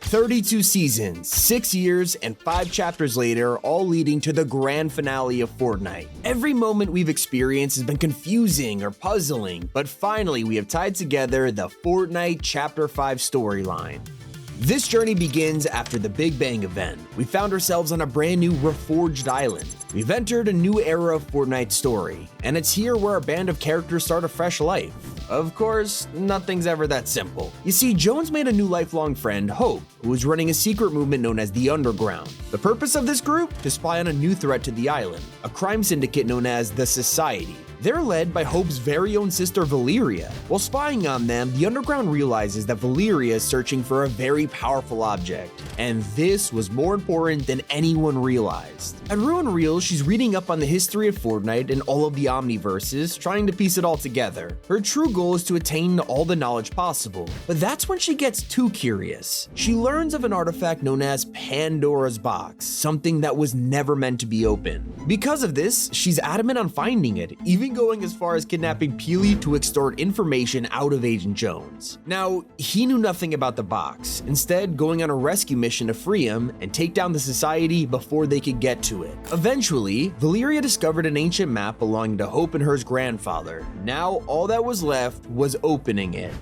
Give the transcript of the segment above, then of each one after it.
32 seasons, 6 years, and 5 chapters later, all leading to the grand finale of Fortnite. Every moment we've experienced has been confusing or puzzling, but finally we have tied together the Fortnite Chapter 5 storyline. This journey begins after the Big Bang event. We found ourselves on a brand new reforged island. We've entered a new era of Fortnite's story, and it's here where a band of characters start a fresh life. Of course, nothing's ever that simple. You see, Jones made a new lifelong friend, Hope, who was running a secret movement known as the Underground. The purpose of this group? To spy on a new threat to the island, a crime syndicate known as the Society. They're led by Hope's very own sister Valeria. While spying on them, the Underground realizes that Valeria is searching for a very powerful object, and this was more important than anyone realized. At Ruin Real, she's reading up on the history of Fortnite and all of the Omniverses, trying to piece it all together. Her true goal is to attain all the knowledge possible, but that's when she gets too curious. She learns of an artifact known as Pandora's Box, something that was never meant to be open. Because of this, she's adamant on finding it, even going as far as kidnapping Peely to extort information out of Agent Jones. Now, he knew nothing about the box, instead going on a rescue mission to free him and take down the Society before they could get to it. Eventually, Valeria discovered an ancient map belonging to Hope and her's grandfather. Now, all that was left was opening it.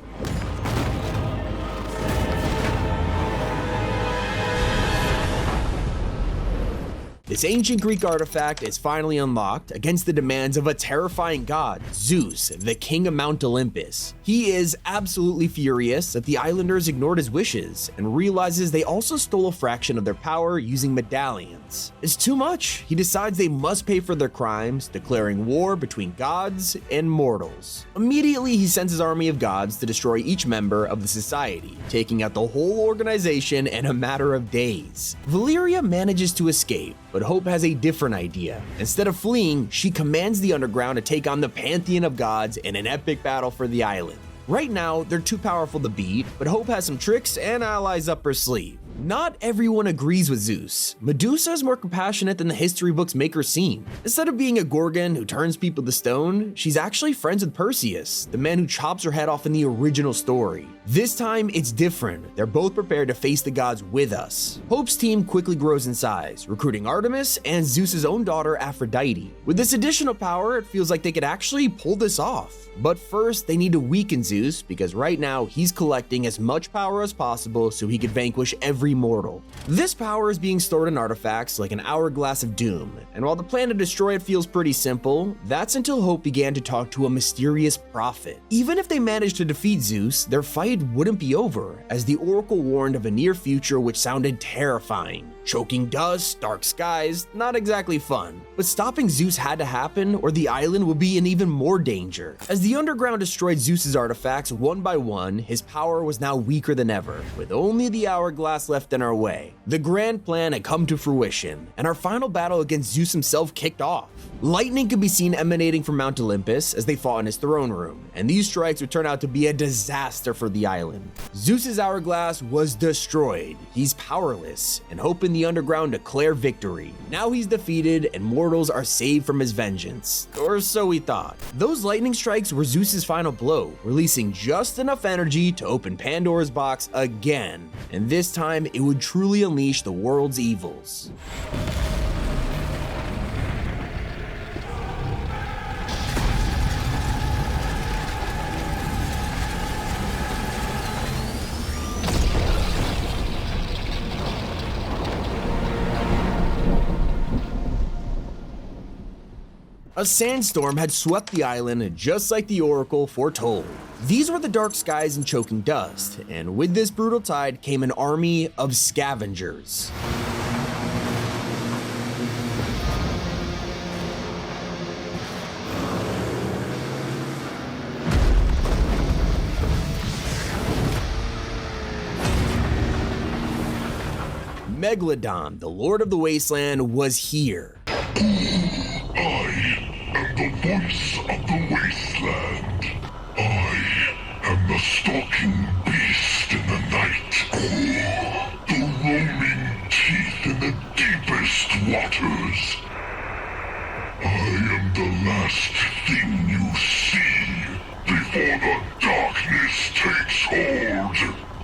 This ancient Greek artifact is finally unlocked against the demands of a terrifying god, Zeus, the king of Mount Olympus. He is absolutely furious that the islanders ignored his wishes and realizes they also stole a fraction of their power using medallions. It's too much. He decides they must pay for their crimes, declaring war between gods and mortals. Immediately, he sends his army of gods to destroy each member of the Society, taking out the whole organization in a matter of days. Valeria manages to escape, but Hope has a different idea. Instead of fleeing, she commands the Underground to take on the pantheon of gods in an epic battle for the island. Right now, they're too powerful to beat, but Hope has some tricks and allies up her sleeve. Not everyone agrees with Zeus. Medusa is more compassionate than the history books make her seem. Instead of being a Gorgon who turns people to stone, she's actually friends with Perseus, the man who chops her head off in the original story. This time, it's different. They're both prepared to face the gods with us. Hope's team quickly grows in size, recruiting Artemis and Zeus's own daughter Aphrodite. With this additional power, it feels like they could actually pull this off. But first, they need to weaken Zeus because right now he's collecting as much power as possible so he could vanquish every mortal. This power is being stored in artifacts like an Hourglass of Doom, and while the plan to destroy it feels pretty simple, that's until Hope began to talk to a mysterious prophet. Even if they managed to defeat Zeus, their fight wouldn't be over, as the Oracle warned of a near future which sounded terrifying. Choking dust, dark skies, not exactly fun. But stopping Zeus had to happen or the island would be in even more danger. As the Underground destroyed Zeus's artifacts one by one, his power was now weaker than ever, with only the Hourglass left in our way. The grand plan had come to fruition, and our final battle against Zeus himself kicked off. Lightning could be seen emanating from Mount Olympus as they fought in his throne room, and these strikes would turn out to be a disaster for the island. Zeus's Hourglass was destroyed. He's powerless, and Hope and the Underground declare victory. Now he's defeated and mortals are saved from his vengeance. Or so we thought. Those lightning strikes were Zeus's final blow, releasing just enough energy to open Pandora's box again. And this time it would truly unleash the world's evils. A sandstorm had swept the island just like the Oracle foretold. These were the dark skies and choking dust, and with this brutal tide came an army of scavengers. Megalodon, the Lord of the Wasteland, was here. The voice of the wasteland. I am the stalking beast in the night. The roaming teeth in the deepest waters. I am the last thing you see before the darkness takes hold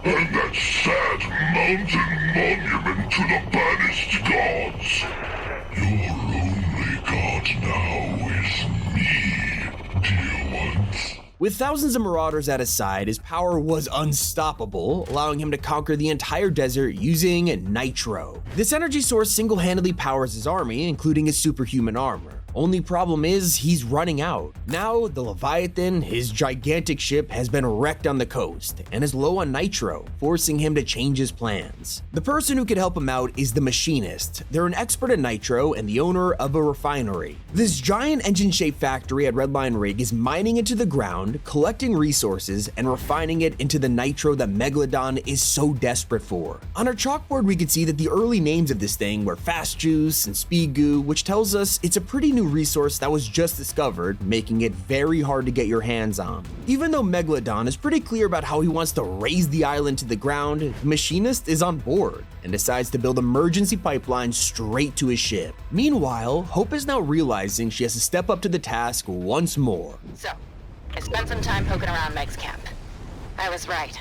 and that sad Mount monument to the banished gods. Your only god now is me, dear ones. With thousands of marauders at his side, his power was unstoppable, allowing him to conquer the entire desert using nitro. This energy source single-handedly powers his army, including his superhuman armor. Only problem is, he's running out. Now, the Leviathan, his gigantic ship, has been wrecked on the coast and is low on nitro, forcing him to change his plans. The person who could help him out is the Machinist. They're an expert in nitro and the owner of a refinery. This giant engine-shaped factory at Redline Rig is mining into the ground, collecting resources, and refining it into the nitro that Megalodon is so desperate for. On our chalkboard, we could see that the early names of this thing were Fast Juice and Speed Goo, which tells us it's a pretty new resource that was just discovered, making it very hard to get your hands on. Even though Megalodon is pretty clear about how he wants to raise the island to the ground, the Machinist is on board and decides to build emergency pipelines straight to his ship. Meanwhile, Hope is now realizing she has to step up to the task once more. So, I spent some time poking around Meg's camp. I was right.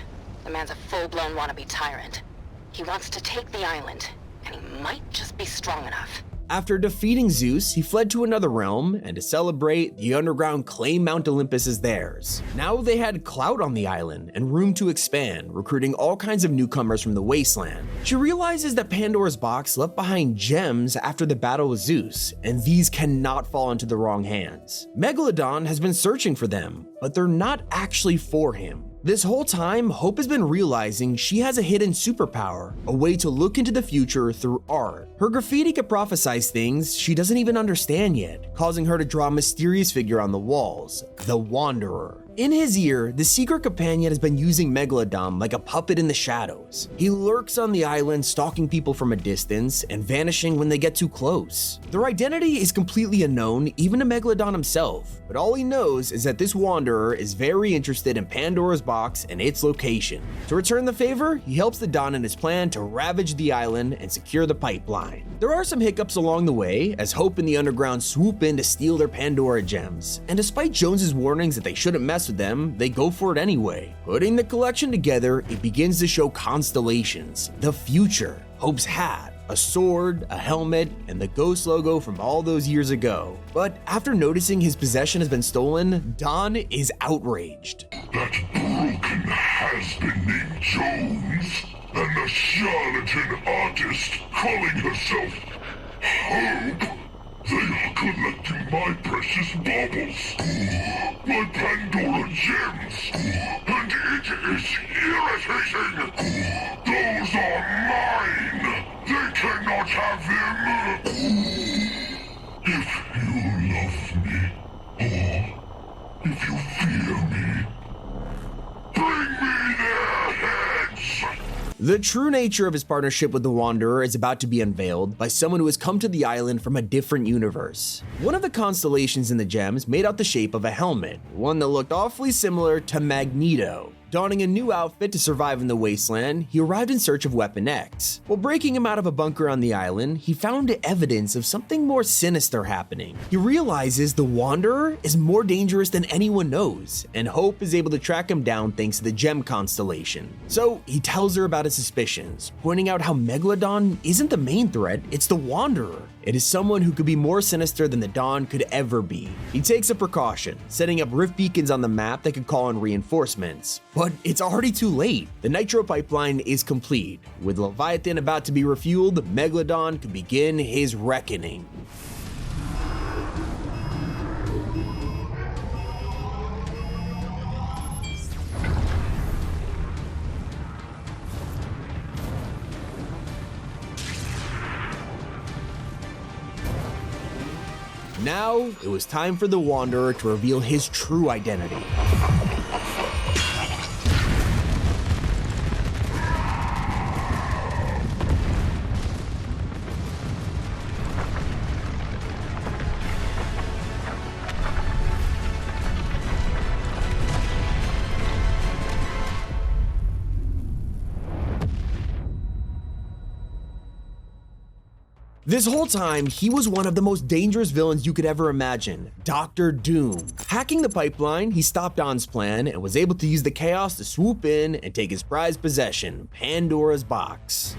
The man's a full-blown wannabe tyrant. He wants to take the island, and he might just be strong enough. After defeating Zeus, he fled to another realm, and to celebrate, the underground claimed Mount Olympus as theirs. Now they had clout on the island and room to expand, recruiting all kinds of newcomers from the wasteland. She realizes that Pandora's box left behind gems after the battle with Zeus, and these cannot fall into the wrong hands. Megalodon has been searching for them, but they're not actually for him. This whole time, Hope has been realizing she has a hidden superpower, a way to look into the future through art. Her graffiti could prophesize things she doesn't even understand yet, causing her to draw a mysterious figure on the walls, the Wanderer. In his ear, the secret companion has been using Megalodon like a puppet in the shadows. He lurks on the island, stalking people from a distance and vanishing when they get too close. Their identity is completely unknown, even to Megalodon himself, but all he knows is that this Wanderer is very interested in Pandora's box and its location. To return the favor, he helps the Don in his plan to ravage the island and secure the pipeline. There are some hiccups along the way, as Hope and the Underground swoop in to steal their Pandora gems, and despite Jones's warnings that they shouldn't mess with them, they go for it anyway. Putting the collection together, it begins to show constellations, the future, Hope's hat, a sword, a helmet, and the ghost logo from all those years ago. But after noticing his possession has been stolen, Don is outraged. That broken has-been named Jones, and the charlatan artist calling herself Hope. They are collecting my precious baubles, my Pandora gems, and it is irritating. Those are mine. They cannot have them. If you love me, or if you fear me, bring me their heads. The true nature of his partnership with the Wanderer is about to be unveiled by someone who has come to the island from a different universe. One of the constellations in the gems made out the shape of a helmet, one that looked awfully similar to Magneto. Donning a new outfit to survive in the wasteland, he arrived in search of Weapon X. While breaking him out of a bunker on the island, he found evidence of something more sinister happening. He realizes the Wanderer is more dangerous than anyone knows, and Hope is able to track him down thanks to the gem constellation. So he tells her about his suspicions, pointing out how Megalodon isn't the main threat, it's the Wanderer. It is someone who could be more sinister than the Dawn could ever be. He takes a precaution, setting up rift beacons on the map that could call in reinforcements. But it's already too late. The Nitro pipeline is complete. With Leviathan about to be refueled, Megalodon could begin his reckoning. Now, it was time for the Wanderer to reveal his true identity. This whole time, he was one of the most dangerous villains you could ever imagine, Dr. Doom. Hacking the pipeline, he stopped Don's plan and was able to use the chaos to swoop in and take his prized possession, Pandora's box.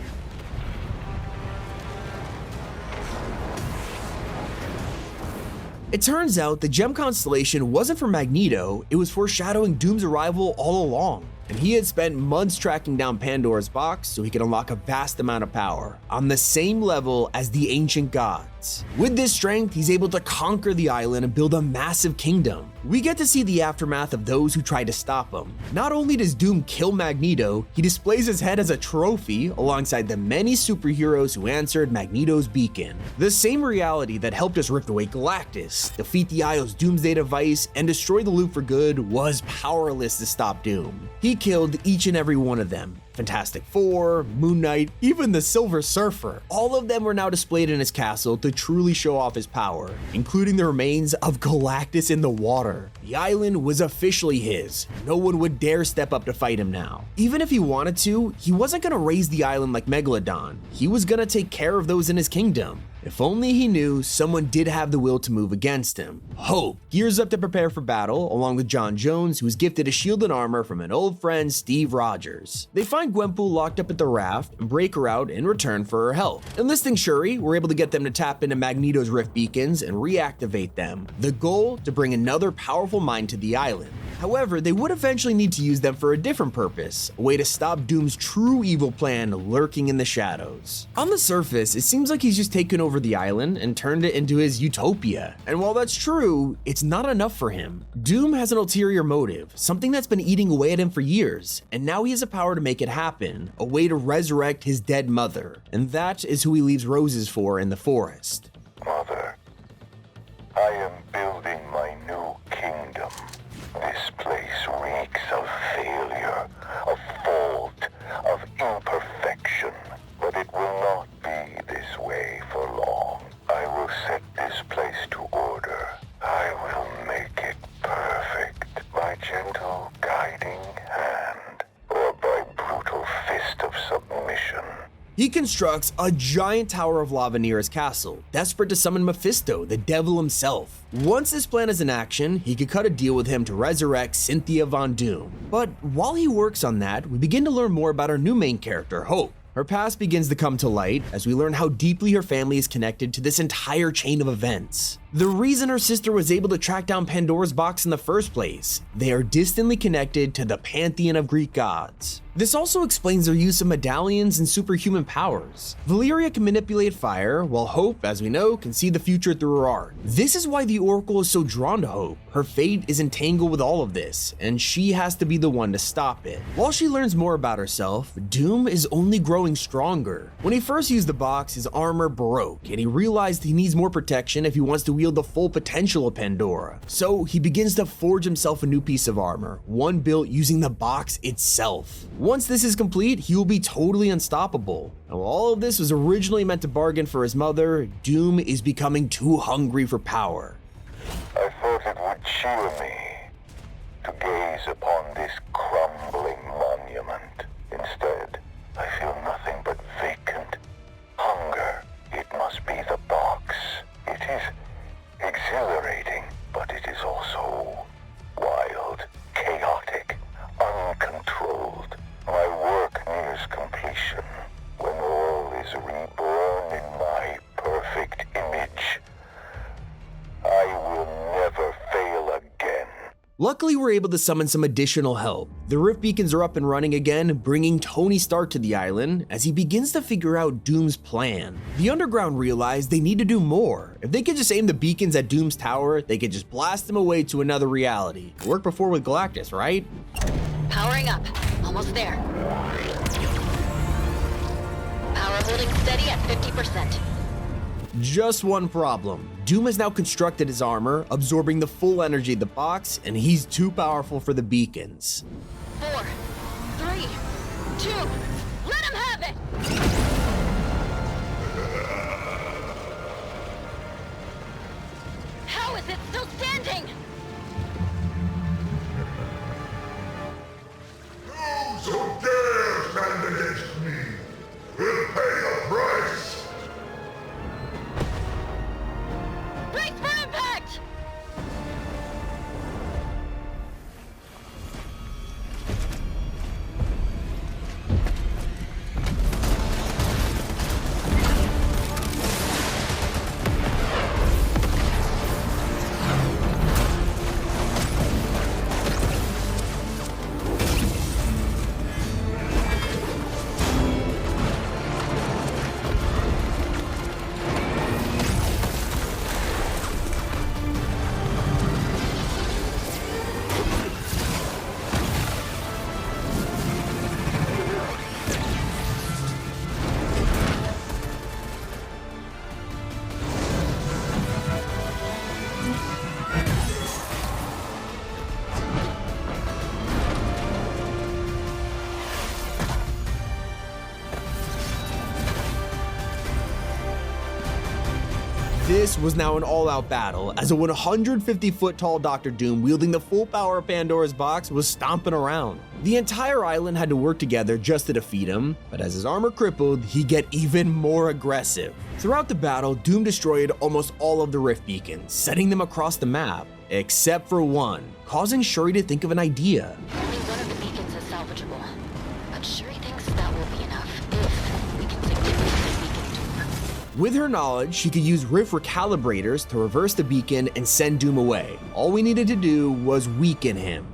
It turns out the gem constellation wasn't for Magneto, it was foreshadowing Doom's arrival all along. And he had spent months tracking down Pandora's box so he could unlock a vast amount of power, on the same level as the ancient gods. With this strength, he's able to conquer the island and build a massive kingdom. We get to see the aftermath of those who tried to stop him. Not only does Doom kill Magneto, he displays his head as a trophy alongside the many superheroes who answered Magneto's beacon. The same reality that helped us rip away Galactus, defeat the Isle's doomsday device, and destroy the Loop for good was powerless to stop Doom. He killed each and every one of them. Fantastic Four, Moon Knight, even the Silver Surfer. All of them were now displayed in his castle to truly show off his power, including the remains of Galactus in the water. The island was officially his. No one would dare step up to fight him now. Even if he wanted to, he wasn't gonna raise the island like Megalodon. He was gonna take care of those in his kingdom. If only he knew someone did have the will to move against him. Hope gears up to prepare for battle, along with John Jones, who was gifted a shield and armor from an old friend, Steve Rogers. They find Gwenpool locked up at the raft and break her out in return for her help. Enlisting Shuri, we're able to get them to tap into Magneto's rift beacons and reactivate them. The goal, to bring another powerful mind to the island. However, they would eventually need to use them for a different purpose, a way to stop Doom's true evil plan lurking in the shadows. On the surface, it seems like he's just taken over the island and turned it into his utopia. And while that's true, it's not enough for him. Doom has an ulterior motive, something that's been eating away at him for years, and now he has the power to make it happen, a way to resurrect his dead mother. And that is who he leaves roses for in the forest. Mother, I am building my new kingdom. This place reeks of failure, of fault, of imperfection. But it will not be this way for long. I will set this place to order. I will make it perfect by gentle guiding hand, or by brutal fist of submission. He constructs a giant tower of lava near his castle, desperate to summon Mephisto, the devil himself. Once this plan is in action, he could cut a deal with him to resurrect Cynthia Von Doom. But while he works on that, we begin to learn more about our new main character, Hope. Her past begins to come to light as we learn how deeply her family is connected to this entire chain of events. The reason her sister was able to track down Pandora's box in the first place, they are distantly connected to the pantheon of Greek gods. This also explains their use of medallions and superhuman powers. Valeria can manipulate fire, while Hope, as we know, can see the future through her art. This is why the Oracle is so drawn to Hope. Her fate is entangled with all of this, and she has to be the one to stop it. While she learns more about herself, Doom is only growing stronger. When he first used the box, his armor broke, and he realized he needs more protection if he wants to wield the full potential of Pandora. So he begins to forge himself a new piece of armor, one built using the box itself. Once this is complete, he will be totally unstoppable. Now, all of this was originally meant to bargain for his mother. Doom is becoming too hungry for power. I thought it would cheer me to gaze upon this crumbling monument. Instead, I feel nothing but vacant hunger. It must be the box. It is exhilarating, but it is also wild, chaotic, uncontrolled. My work nears completion. When all is reborn in my perfect image, I will never fail again. Luckily, we're able to summon some additional help. The rift beacons are up and running again, bringing Tony Stark to the island as he begins to figure out Doom's plan. The Underground realize they need to do more. If they could just aim the beacons at Doom's tower, they could just blast them away to another reality. It worked before with Galactus, right? Powering up. Almost there. Power holding steady at 50%. Just one problem. Doom has now constructed his armor, absorbing the full energy of the box, and he's too powerful for the beacons. 4, 3, 2, let him have it! How is it still standing? Those who dare stand against me will pay the price! This was now an all-out battle, as a 150-foot tall Dr. Doom wielding the full power of Pandora's box was stomping around. The entire island had to work together just to defeat him, but as his armor crippled, he'd get even more aggressive. Throughout the battle, Doom destroyed almost all of the rift beacons, setting them across the map, except for one, causing Shuri to think of an idea. Only one of the beacons is salvageable, but Shuri thinks that will be enough if we can significantly weaken Doom. With her knowledge, she could use rift recalibrators to reverse the beacon and send Doom away. All we needed to do was weaken him.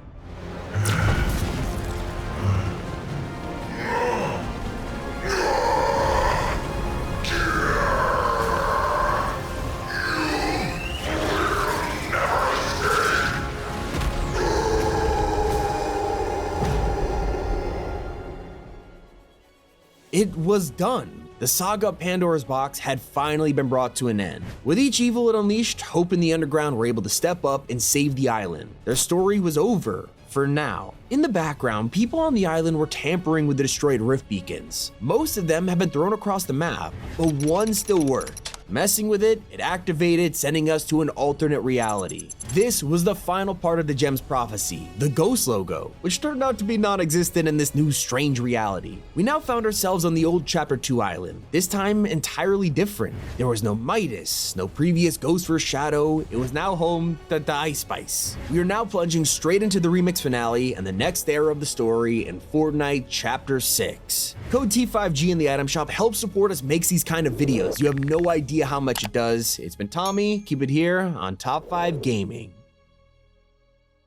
It was done. The saga of Pandora's box had finally been brought to an end. With each evil it unleashed, Hope and the Underground were able to step up and save the island. Their story was over, for now. In the background, people on the island were tampering with the destroyed rift beacons. Most of them have been thrown across the map, but one still worked. Messing with it, it activated, sending us to an alternate reality. This was the final part of the gem's prophecy, the ghost logo, which turned out to be non-existent in this new strange reality. We now found ourselves on the old Chapter 2 island, this time entirely different. There was no Midas, no previous Ghost vs. Shadow, it was now home to the Ice Spice. We are now plunging straight into the remix finale and the next era of the story in Fortnite Chapter 6. Code T5G in the item shop helps support us makes these kind of videos. You have no idea how much it does. It's been Tommy, keep it here on Top 5 Gaming.